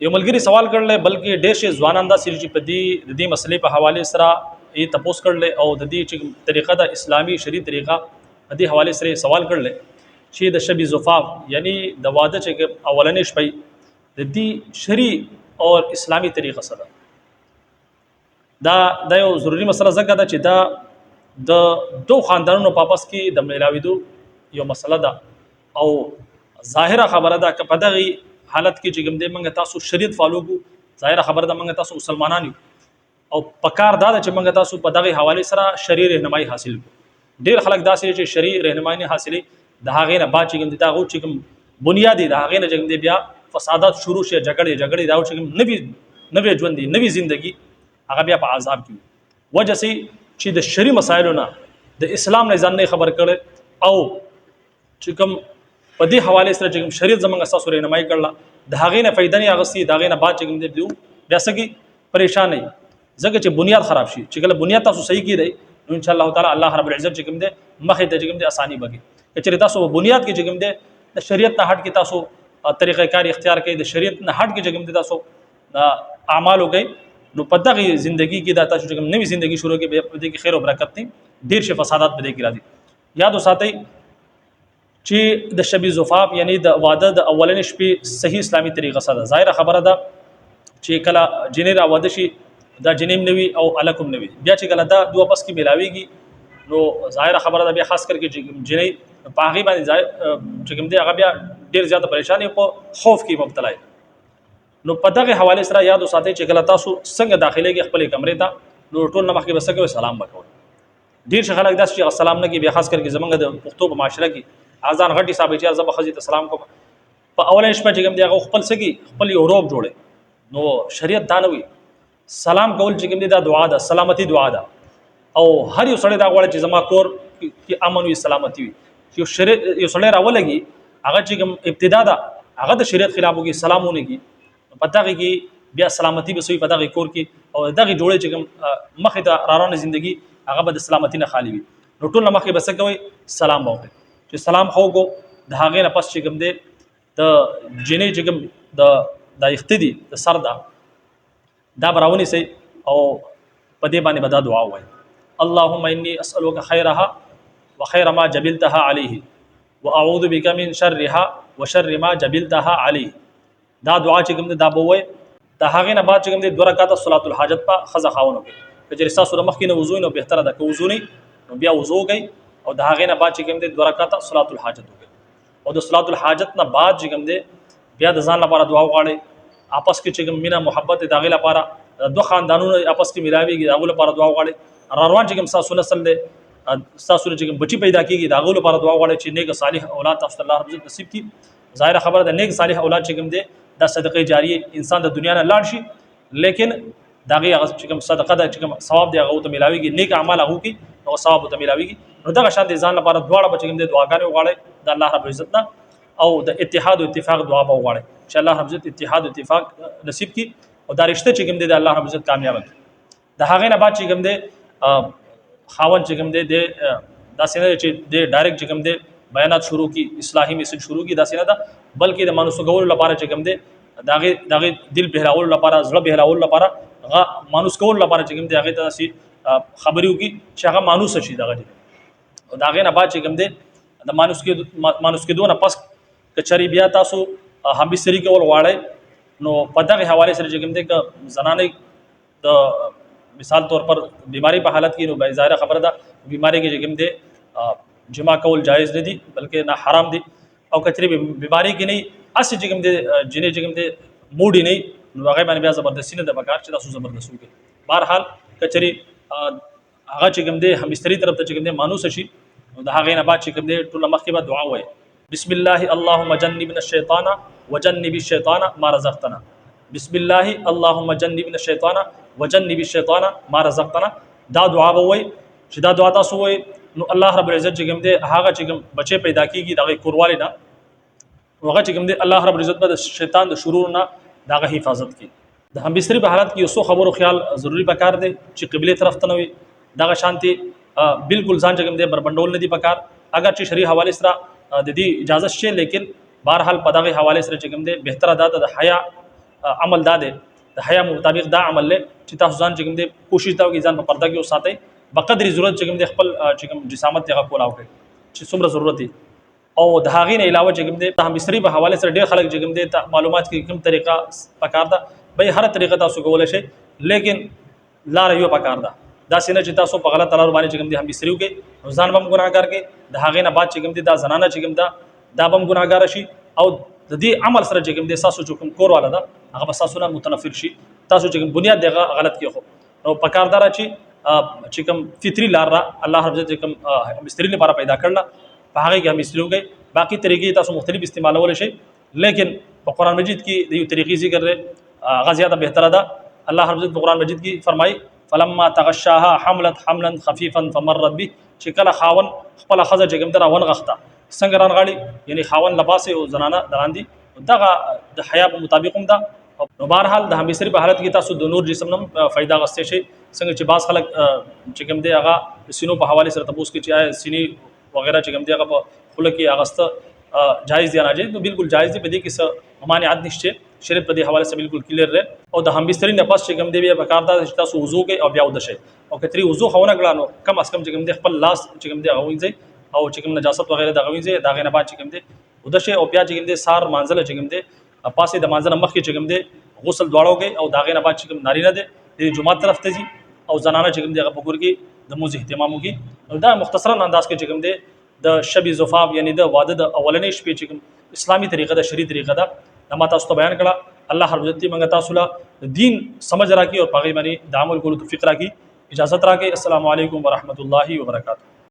یو ملګری سوال کړل بلکې ډېر شي ځوانان دا سړي چې په دې مسلې په حواله سره یې تپوس کړل او د دې چې طریقه د اسلامي شری طریقه د دې حواله سره سوال کړل چې د شبي زفاف یعنی د واده چې اولنې شپې د دې شری او اسلامي طریقه سره دا یو ضروری مسله زګه ده چې دا د دوه خاندانونو په پاس کې د ملاویدو یو مسله ده او ظاهره خبره ده چې په دغه حالت کې چې کوم دې موږ تاسو شریعت فالو کو ظاهره خبره ده موږ تاسو مسلمانان یو او پکار دا چې موږ تاسو په دغه حواله سره شریع رهنمایي حاصل کو ډیر خلک داسې چې شریع رهنمایي نه حاصلې د هغه نه با چې کوم دې دا غو چې کوم بنیادی د هغه نه چې کوم دې بیا فسادات شروع شي جګړې دا چې کوم نوې ژوند دی نوې ژوندۍ هغه بیا په عذاب کې وجه سي چې د شریع مسایلو نه د اسلام نه ځان نه خبر کړي او چې کوم په دې حواله سره چې شریعت زمونږ اساس رهنمایي کړل د هغې نه فائدہ نه اغستی د هغې نه بعد چې کوم دی بیا سګي پریشان نه ځکه چې بنیاد خراب شي چې کله بنیاد تاسو صحیح کړئ نو ان شاء الله تعالی الله رب العزت چې کوم دی مخې ته چې کوم دی اساني بږي چې تاسو بنیاد کې چې کوم دی د شریعت نه هټ کې تاسو طریقې کار اختیار کړئ د شریعت نه هټ کې چې کوم دی تاسو اعمال وکړئ نو په دغه ژوندۍ کې دا تاسو چې کوم نوې ژوندۍ شروع کې په دې کې خیر او برکت دي ډیر شي فسادات په دې کې راځي یاد وساتئ چې د شبي زفاف یعنی د واده د اولنې شپې صحیح اسلامي طریقه سره ظاهره خبره ده چې کله جنې را واده شي دا جنې نوي او الکم نوي بیا چې کله دا دوه پس کې ملاويږي نو ظاهره خبره ده بیا خاص کر کې جنې په هغه باندې چې کوم دی هغه بیا ډیر زیاته پریشانی او خوف کې مبتلا نو په دغه حواله سره یاد وساتئ چې کله تاسو څنګه داخليږي خپل کمرې ته نو ټول نمخ کې بسګو سلام وکړئ ډیر شي خلک داسې چې سلام نه کې بیا خاص کر کې زمونږ د پښتو په معاشره کې اذان غټي صاحب چې زب خزي ته سلام کوم په اولنې شپه چې کوم دی هغه خپل سګي خپل یو روب جوړي نو شریعت دا نه وي سلام کول چې کوم دی دا دعا ده سلامتی دعا ده او هر یو سړی دا غواړي چې زما کور کې امن وي سلامتی وي چې یو سړی راولګي هغه چې کوم ابتدا ده هغه د شریعت خلاف وږي سلامونه کی پته کې بیا سلامتی به سوی په دغه کور کې او دغه جوړې چې کوم مخې ته رارانه ژوندۍ هغه به د سلامتی نه خالی وي نو ټول مخې به څه کوي سلام وکړي چې سلام خو کو د هغې نه پس چې کوم دی د جنې چې کوم د اختدي د سر دا براونی سي او په دې باندې به دا دعا وایي اللهم اني اسالك خيرها وخير ما جبلتها عليه واعوذ بك من شرها وشر ما جبلتها عليه دا دعا چې کوم دی دا به وایي د هغې نه بعد چې کوم دی 2 رکعاته صلات الحاجت په خزه خاونه کوي چې تاسو مخکې نه وضو نه بهتره ده که وضو نه نو بیا وضو کوي او د هغې نه بعد چې کوم دی 2 رکعاته صلات الحاجت وکړي او د صلات الحاجت نه بعد چې کوم دی بیا د ځان لپاره دعا وغواړي आपस کې چې کوم مینا محبت د هغې لپاره دوه خاندانونو आपस کې ملاويږي د هغو لپاره دعا وغواړي روان چې کوم تاسو نسل دی تاسو چې کوم بچي پیدا کېږي د هغو لپاره دعا وغواړي چې نیک صالح اولاد تاسو الله رب عزت نصیب کړي ظاهره خبره ده نیک صالح اولاد چې کوم دی دا صدقه جاریه انسان د دنیا نه لاړ شي لیکن داغه چې کوم صدقه ده چې کوم ثواب دی هغه ته ملاويږي نیک اعمال هغه کې او ثواب ته ملاويږي نو دغه شان دي ځان لپاره دواړه بچیم دي دعاګانې وغواړي د الله رب عزت نه او د اتحاد او اتفاق دعا به وغواړي چې الله رب عزت اتحاد او اتفاق نصیب کړي او دا رشته چې کوم دي د الله رب عزت کامیاب کړي د هغه نه بعد چې کوم دي خاون چې کوم دي دا سینه چې د ډایرکټ چې کوم دي بیانات شروع کی اصلاحي میسج شروع کی دا سینه ده بلکې د مانوس غول لپاره چې کوم دي داغه دل بهراول لپاره زړه بهراول لپاره هغه مانوس کول لپاره چې کوم دي هغه ته سي خبريو کی چې هغه مانوس شي دغه او داغه نه بعد چې کوم دي د مانوس کې دوه پس کچري بیا تاسو هم بسری کول واړی نو په دغه حواله سره چې کوم دي ک زنانه د مثال طور پر بیماری په حالت کې نو ظاهره خبره ده بیماری کې چې کوم دي جما کول جایز نه دي بلکې نه حرام دي او کچري بیماری کې نه اس چې کوم دي جنې چې کوم دي موډي نه نو هغه باندې بیا زبردستی نه د بکار چې تاسو زبردست وکړي بهرحال کچري هغه چې کوم دي همستري طرف ته چې کوم دي مانوس شي نو د هغه نه بعد چې کوم دي ټول مخکې به دعا وایي بسم الله اللهم جنبنا الشیطان وجنب الشیطان ما رزقتنا بسم الله اللهم جنبنا الشیطان وجنب الشیطان ما رزقتنا دا دعا به وایي چې دا دعا تاسو وایي نو الله رب العزت چې کوم دي هغه چې کوم بچي پیدا کیږي دغه کورواله نه هغه چې کوم دي الله رب العزت به شیطان د شرور نه دغه حفاظت کوي د هم بستری په حالت کې یو څو خبرو خیال ضروری پکار دی چې قبله طرف ته نه وي دغه شانتي بالکل ځان چې کوم دي بربندول نه دي پکار اگر چې شری حواله سره د دې اجازه شته لیکن بهرحال په دغه حواله سره چې کوم دي بهتره ده د حیا عمل دا دی د حیا مطابق دا عمل له چې تاسو ځان چې کوم دی کوشش دا وکړئ ځان په پرده کې وساتئ بقدر ضرورت چې کوم دی خپل چې کوم جسامت ته کولاو کړئ چې څومره ضرورت دی او د هغې نه علاوه چې کوم دی د همبستري په حواله سره ډېر خلک چې کوم دی معلومات کې کوم طریقه پکار ده به هر طریقه تاسو کولی شئ لیکن لاره یو پکار ده داسې نه چې تاسو په غلط لارو باندې چې کوم دی همبستري وکړئ نو ځان به هم ګناهګار کړئ د هغې نه بعد چې کوم دی دا زنانه چې کوم ده دا به هم ګناهګاره شي او د دې عمل سره چې کوم دی ستاسو چې کوم کور والا ده هغه به ستاسو نه متنفر شي تاسو چې کوم بنیاد دی هغه غلط کېښو نو پکار دا چې کوم فطري لار را الله رب عزت کوم همبستري لپاره پیدا کړله په هغې کې همبستري وکړئ باقي طریقې تاسو مختلف استعمالولی شئ لیکن په قرآن مجید کې د یو طریقې ذکر دی هغه زیاته بهتره ده الله رب عزت په قرآن مجید کې فرمایي فلما تغشاها حملت حملا خفيفا فمرت به چې کله خاون خپله ښځه چې کوم ده راونغښته څنګه رانغاړي یعنی خاون لباسې او زنانه دراندي دغه د حیا په مطابق هم ده نو بهرحال د همبستري په حالت کې تاسو د نور جسم نه فایده اخیستی شئ څنګه چې بعض خلک چې کوم دی هغه سینو په حوالې سره تپوس کوي چې آیا سینې وغیرہ چې کوم دی هغه په خوله کې اغسته جایز دی یا ناجایز نو بالکل جایز دی په دې کې څه ممانعت نشته شریعت په دې حواله سره بالکل کلیر دی او د همبستري نه پس چې کوم دی بیا پکار ده چې تاسو وضو کوئ او بیا وده شئ او کتري وضو خو نه کړه نو کم از کم چې کوم دی خپل لاس چې کوم دی هغه وینځئ او چې کوم نجاست وغیرہ دغه وینځئ د هغې نه بعد چې کوم دی وده شئ او بیا چې کوم دی سار مانځله چې کوم دی پاسې د مانځه نه مخکې چې کوم دی غسل دواړه وکړئ او د هغې نه بعد چې کوم نارینه دی د جومات طرف ته ځي او زنانه چې کوم دی هغه په کور کې د مونځ اهتمام وکړي نو دا مختصرا انداز کې چې کوم دی د شب زفاف یعنی د واده د اولنې شپې چې کوم اسلامي طریقه ده شرعي طریقه ده دا ما تاسو ته بیان کړه الله رب عزت موږ تاسو له دین سمجھ راکړي او په هغې باندې د عمل کولو توفیق راکړي اجازت راکړئ السلام علیکم ورحمۃ اللہ وبرکاتہ